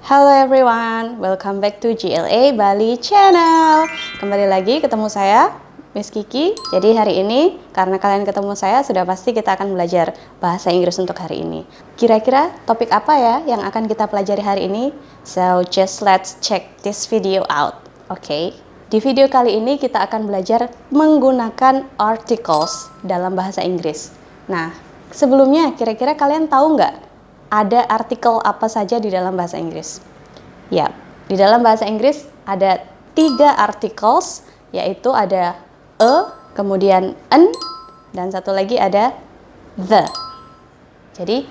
Hello everyone, welcome back to GLA Bali Channel. Kembali lagi ketemu saya, Miss Kiki. Jadi hari ini, karena kalian ketemu saya, sudah pasti kita akan belajar bahasa Inggris untuk hari ini. Kira-kira topik apa ya yang akan kita pelajari hari ini? So, just let's check this video out, okay? Di video kali ini kita akan belajar menggunakan articles dalam bahasa Inggris. Nah, sebelumnya kira-kira kalian tahu nggak ada artikel apa saja di dalam bahasa Inggris? Ya, di dalam bahasa Inggris ada 3 articles, yaitu ada kemudian an, dan satu lagi ada the. Jadi,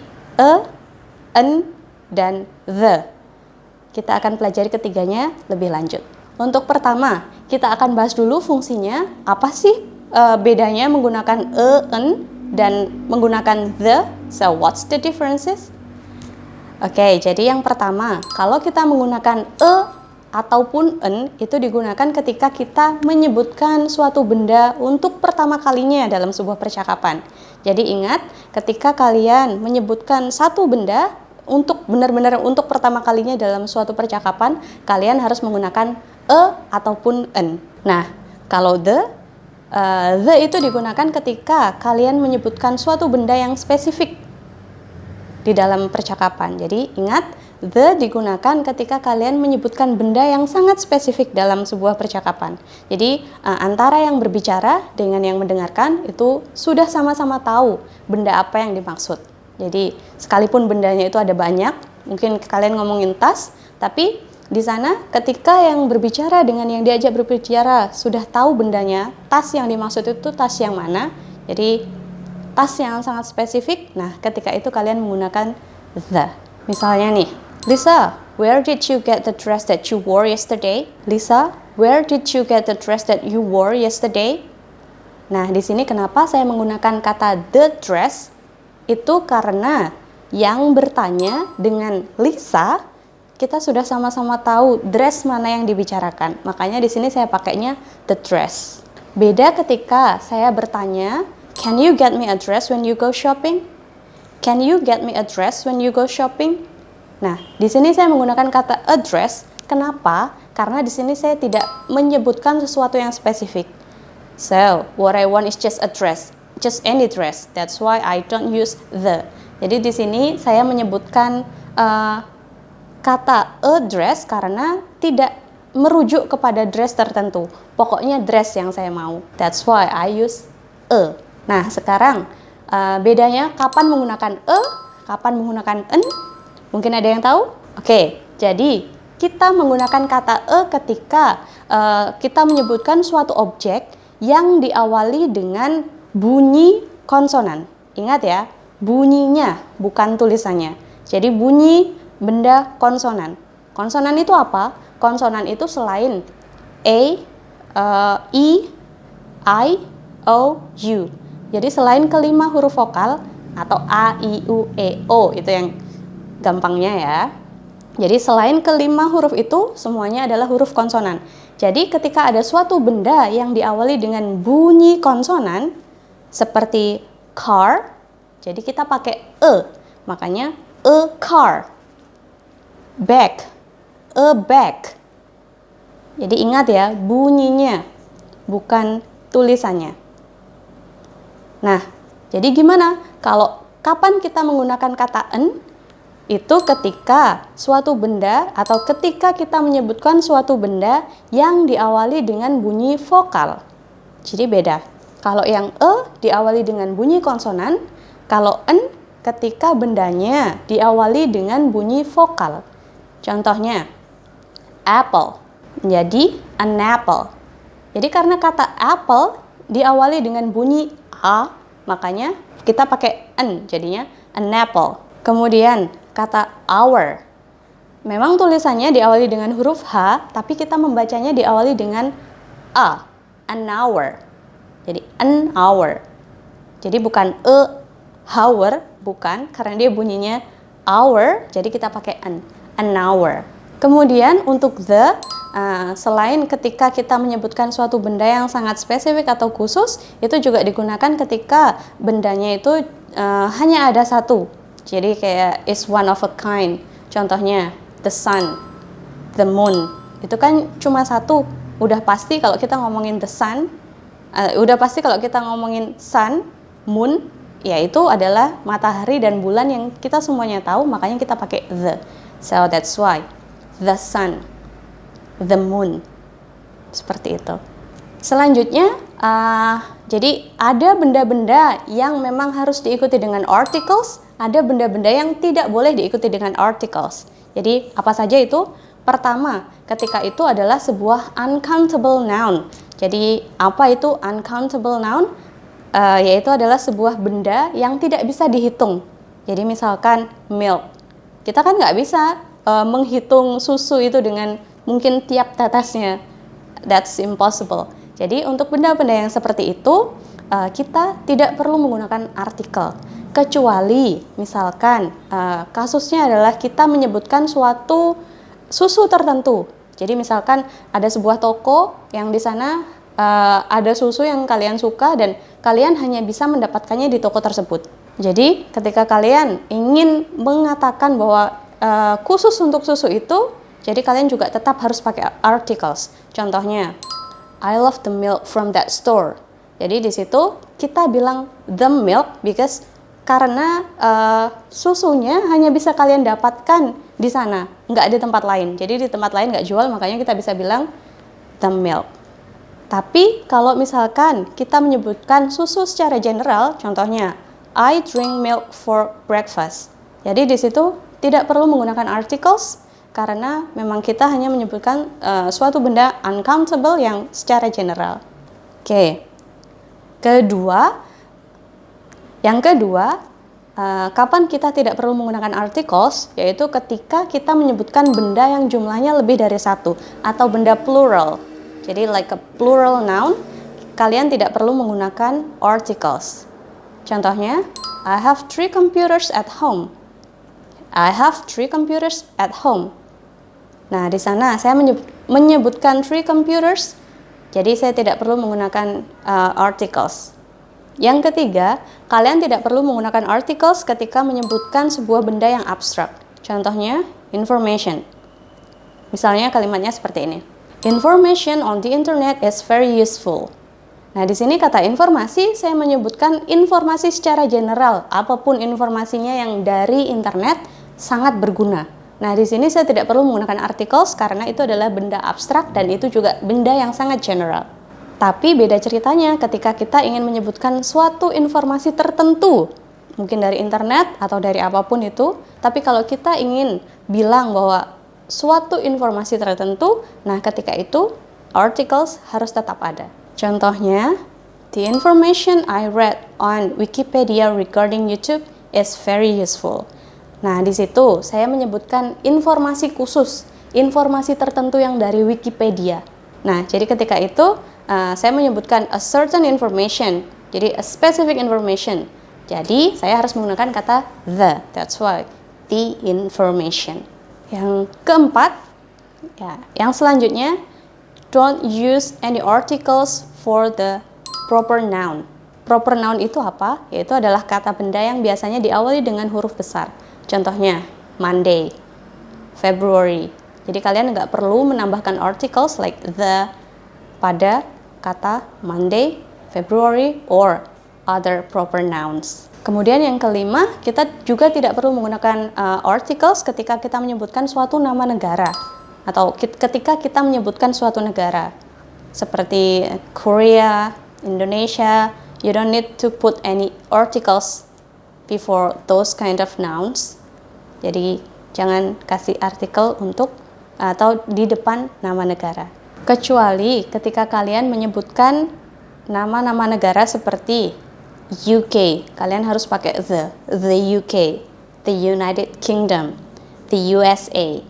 an, dan the. Kita akan pelajari ketiganya lebih lanjut. Untuk pertama, kita akan bahas dulu fungsinya. Apa sih bedanya menggunakan an, dan menggunakan the? So, what's the differences? Oke, jadi yang pertama, kalau kita menggunakan ataupun an, itu digunakan ketika kita menyebutkan suatu benda untuk pertama kalinya dalam sebuah percakapan. Jadi ingat, ketika kalian menyebutkan satu benda untuk benar-benar untuk pertama kalinya dalam suatu percakapan, kalian harus menggunakan ataupun an. Nah, kalau the itu digunakan ketika kalian menyebutkan suatu benda yang spesifik di dalam percakapan. Jadi ingat, the digunakan ketika kalian menyebutkan benda yang sangat spesifik dalam sebuah percakapan. Jadi antara yang berbicara dengan yang mendengarkan itu sudah sama-sama tahu benda apa yang dimaksud. Jadi sekalipun bendanya itu ada banyak, mungkin kalian ngomongin tas, tapi di sana ketika yang berbicara dengan yang diajak berbicara sudah tahu bendanya, tas yang dimaksud itu tas yang mana. Jadi tas yang sangat spesifik. Nah, ketika itu kalian menggunakan the. Misalnya nih, Lisa, where did you get the dress that you wore yesterday? Lisa, where did you get the dress that you wore yesterday? Nah, di sini kenapa saya menggunakan kata the dress? Itu karena yang bertanya dengan Lisa, kita sudah sama-sama tahu dress mana yang dibicarakan. Makanya di sini saya pakainya the dress. Beda ketika saya bertanya, can you get me a dress when you go shopping? Can you get me a dress when you go shopping? Nah, di sini saya menggunakan kata a dress. Kenapa? Karena di sini saya tidak menyebutkan sesuatu yang spesifik. So, what I want is just a dress, just any dress. That's why I don't use the. Jadi di sini saya menyebutkan kata a dress karena tidak merujuk kepada dress tertentu. Pokoknya dress yang saya mau. That's why I use a. Nah, sekarang bedanya kapan menggunakan kapan menggunakan an? Mungkin ada yang tahu? Oke, jadi kita menggunakan kata ketika kita menyebutkan suatu objek yang diawali dengan bunyi konsonan. Ingat ya, bunyinya, bukan tulisannya. Jadi bunyi benda konsonan. Konsonan itu apa? Konsonan itu selain A, E, I, O, U. Jadi selain kelima huruf vokal atau A, I, U, E, O, itu yang gampangnya ya. Jadi selain kelima huruf itu semuanya adalah huruf konsonan. Jadi ketika ada suatu benda yang diawali dengan bunyi konsonan seperti car, jadi kita pakai makanya a car. Bag, a bag. Jadi ingat ya, bunyinya bukan tulisannya. Nah, jadi gimana? Kalau kapan kita menggunakan kata an? Itu ketika suatu benda atau ketika kita menyebutkan suatu benda yang diawali dengan bunyi vokal. Jadi beda. Kalau yang diawali dengan bunyi konsonan, kalau an ketika bendanya diawali dengan bunyi vokal. Contohnya, apple menjadi an apple. Jadi karena kata apple diawali dengan bunyi a, makanya kita pakai an, jadinya an apple. Kemudian kata hour, memang tulisannya diawali dengan huruf H, tapi kita membacanya diawali dengan a, an hour. Jadi an hour. Jadi bukan a hour, bukan, karena dia bunyinya hour, jadi kita pakai an hour. Kemudian untuk the, selain ketika kita menyebutkan suatu benda yang sangat spesifik atau khusus, itu juga digunakan ketika bendanya itu hanya ada satu. Jadi kayak is one of a kind. Contohnya, the sun, the moon. Itu kan cuma satu. Udah pasti kalau kita ngomongin the sun, udah pasti kalau kita ngomongin sun, moon, ya itu adalah matahari dan bulan yang kita semuanya tahu, makanya kita pakai the. So that's why the sun, the moon. Seperti itu. Selanjutnya, jadi ada benda-benda yang memang harus diikuti dengan articles, ada benda-benda yang tidak boleh diikuti dengan articles. Jadi apa saja itu? Pertama, ketika itu adalah sebuah uncountable noun. Jadi apa itu uncountable noun? Yaitu adalah sebuah benda yang tidak bisa dihitung. Jadi misalkan milk, kita kan nggak bisa menghitung susu itu dengan mungkin tiap tetesnya. That's impossible. Jadi untuk benda-benda yang seperti itu, kita tidak perlu menggunakan artikel. Kecuali misalkan kasusnya adalah kita menyebutkan suatu susu tertentu. Jadi misalkan ada sebuah toko yang di sana ada susu yang kalian suka dan kalian hanya bisa mendapatkannya di toko tersebut. Jadi ketika kalian ingin mengatakan bahwa khusus untuk susu itu, jadi kalian juga tetap harus pakai articles. Contohnya, I love the milk from that store. Jadi di situ kita bilang the milk karena susunya hanya bisa kalian dapatkan di sana, nggak di tempat lain. Jadi di tempat lain nggak jual, makanya kita bisa bilang the milk. Tapi kalau misalkan kita menyebutkan susu secara general, contohnya I drink milk for breakfast. Jadi di situ tidak perlu menggunakan articles, karena memang kita hanya menyebutkan suatu benda uncountable yang secara general. Oke. Yang kedua, kapan kita tidak perlu menggunakan articles, yaitu ketika kita menyebutkan benda yang jumlahnya lebih dari satu, atau benda plural. Jadi like a plural noun, kalian tidak perlu menggunakan articles. Contohnya, I have 3 computers at home. I have 3 computers at home. Nah, di sana saya menyebutkan 3 computers, jadi saya tidak perlu menggunakan articles. Yang ketiga, kalian tidak perlu menggunakan articles ketika menyebutkan sebuah benda yang abstrak. Contohnya, information. Misalnya kalimatnya seperti ini. Information on the internet is very useful. Nah, di sini kata informasi, saya menyebutkan informasi secara general. Apapun informasinya yang dari internet sangat berguna. Nah, di sini saya tidak perlu menggunakan articles karena itu adalah benda abstrak dan itu juga benda yang sangat general. Tapi beda ceritanya ketika kita ingin menyebutkan suatu informasi tertentu, mungkin dari internet atau dari apapun itu, tapi kalau kita ingin bilang bahwa suatu informasi tertentu, nah ketika itu articles harus tetap ada. Contohnya, the information I read on Wikipedia regarding YouTube is very useful. Nah, di situ saya menyebutkan informasi khusus, informasi tertentu yang dari Wikipedia. Nah, jadi ketika itu saya menyebutkan a certain information, jadi a specific information. Jadi, saya harus menggunakan kata the, that's why, the information. Yang keempat, yang selanjutnya, don't use any articles for the proper noun. Proper noun itu apa? Yaitu adalah kata benda yang biasanya diawali dengan huruf besar. Contohnya, Monday, February. Jadi kalian nggak perlu menambahkan articles like the pada kata Monday, February, or other proper nouns. Kemudian yang kelima, kita juga tidak perlu menggunakan articles ketika kita menyebutkan suatu nama negara atau ketika kita menyebutkan suatu negara seperti Korea, Indonesia. You don't need to put any articles before those kind of nouns. Jadi jangan kasih artikel untuk atau di depan nama negara. Kecuali ketika kalian menyebutkan nama-nama negara seperti UK, kalian harus pakai the UK, the United Kingdom, the USA.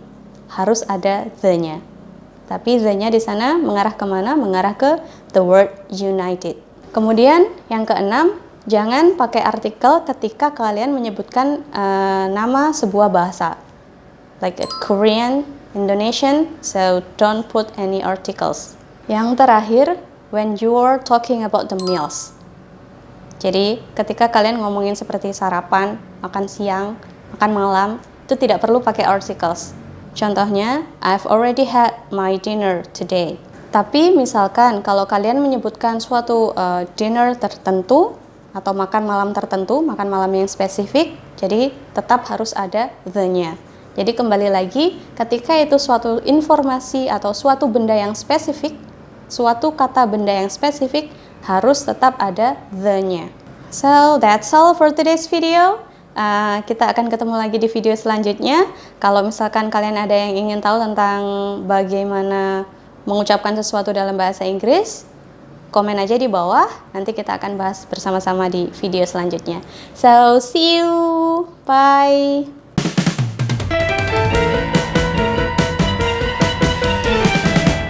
Harus ada the-nya. Tapi the-nya di sana mengarah kemana? Mengarah ke the word United. Kemudian yang keenam, jangan pakai artikel ketika kalian menyebutkan nama sebuah bahasa, like a Korean, Indonesian, so don't put any articles. Yang terakhir, when you are talking about the meals. Jadi ketika kalian ngomongin seperti sarapan, makan siang, makan malam, itu tidak perlu pakai articles. Contohnya, I've already had my dinner today. Tapi misalkan kalau kalian menyebutkan suatu dinner tertentu atau makan malam tertentu, makan malam yang spesifik, jadi tetap harus ada the-nya. Jadi kembali lagi, ketika itu suatu informasi atau suatu benda yang spesifik, suatu kata benda yang spesifik, harus tetap ada the-nya. So, that's all for today's video. Kita akan ketemu lagi di video selanjutnya. Kalau misalkan kalian ada yang ingin tahu tentang bagaimana mengucapkan sesuatu dalam bahasa Inggris, komen aja di bawah. Nanti kita akan bahas bersama-sama di video selanjutnya. So, see you. Bye.